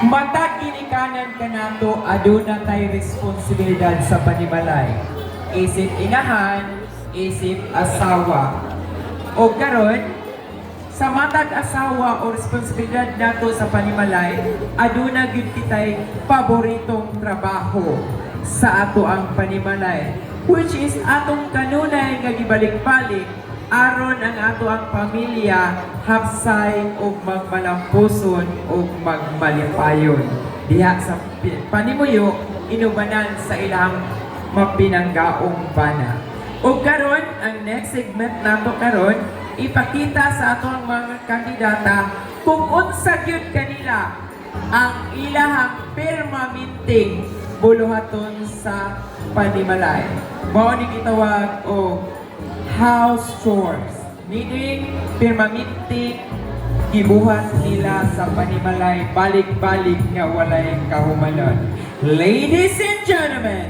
Matag ginikanan ka nato, aduna tay responsibilidad sa panimalay. Isip inahan, isip asawa. O karon, sa matag asawa o responsibilidad nato sa panimalay, aduna gyud kitay paboritong trabaho sa ato ang panimalay, which is atong kanunay nga gibalik-balik aron ang ato ang pamilya hapsay og magmalampuson og magmalipayon diha sa panimuyo inubanan sa ilang mapinanggaong bana. O karon ang next segment nato karon ipakita sa ato ang mga kandidata kung unsa gyud kanila ang ilahang permanenteng buluhaton sa panimalay. Mao ni gitawag og house chores, meaning permanente gibuhat nila sa panimalay balik-balik nga walay kahumanon. Ladies and gentlemen,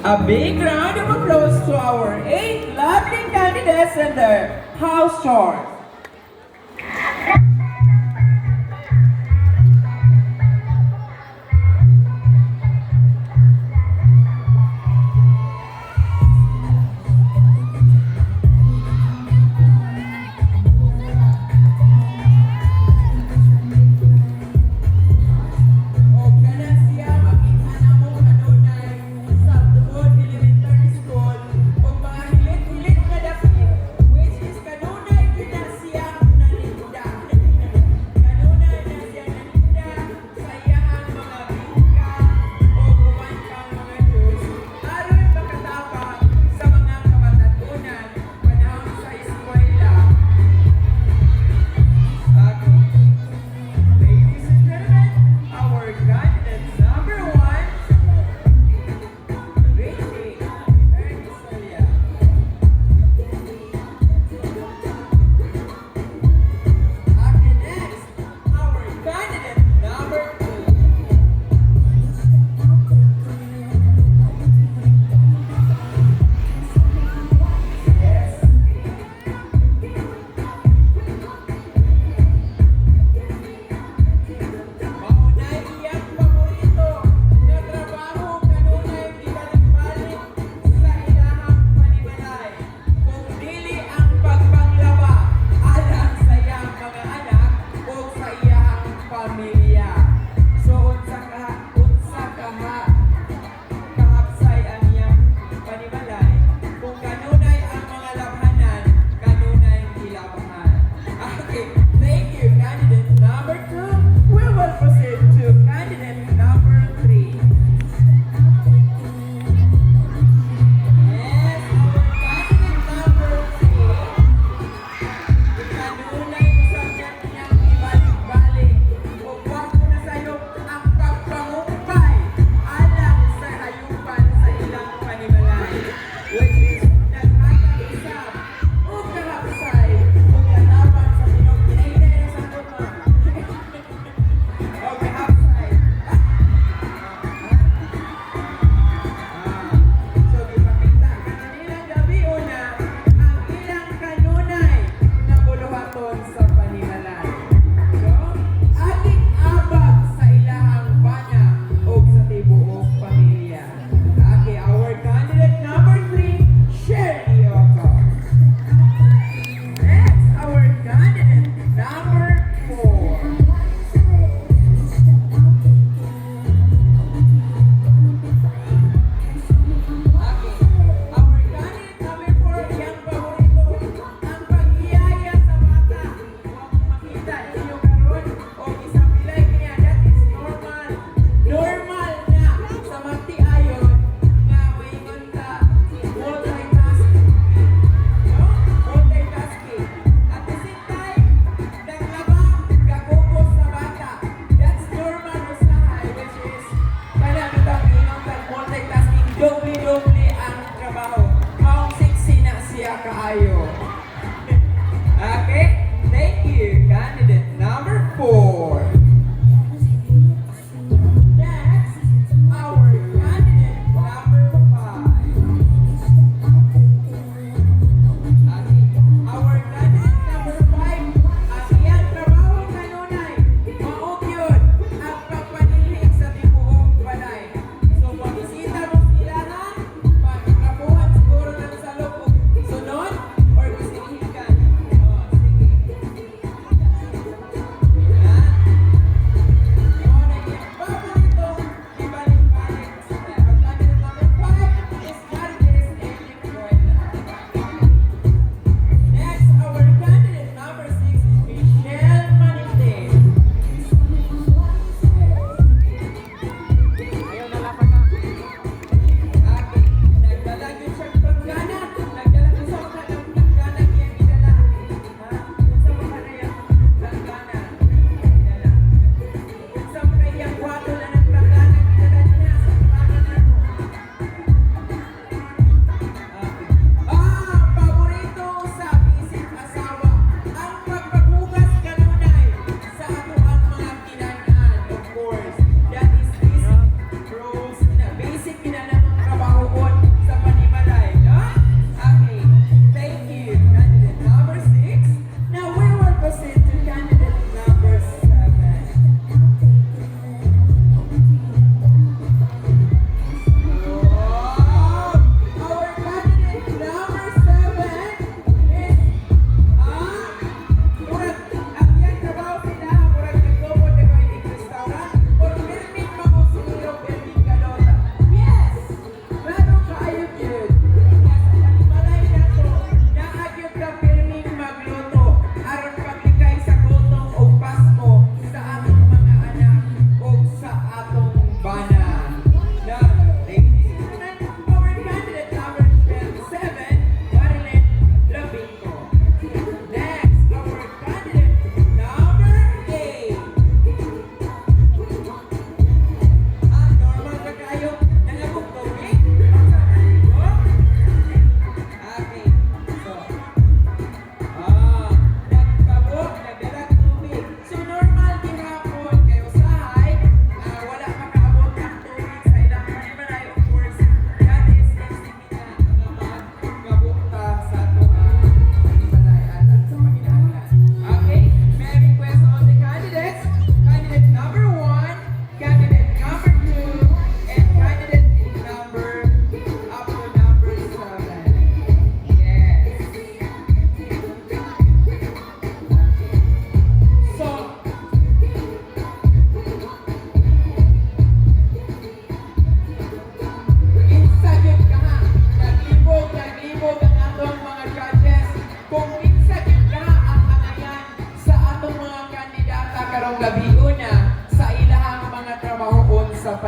a big round of applause to our 8 lovely candidates and their house chores.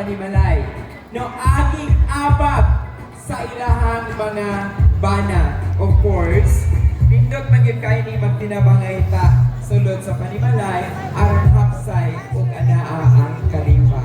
panimalay. No aging abab sa ilahang mga bana. Of course, pindot magyud kay ni magtinabangay ta sulod sa panimalay aron hapsay ug anaa ang kalimba.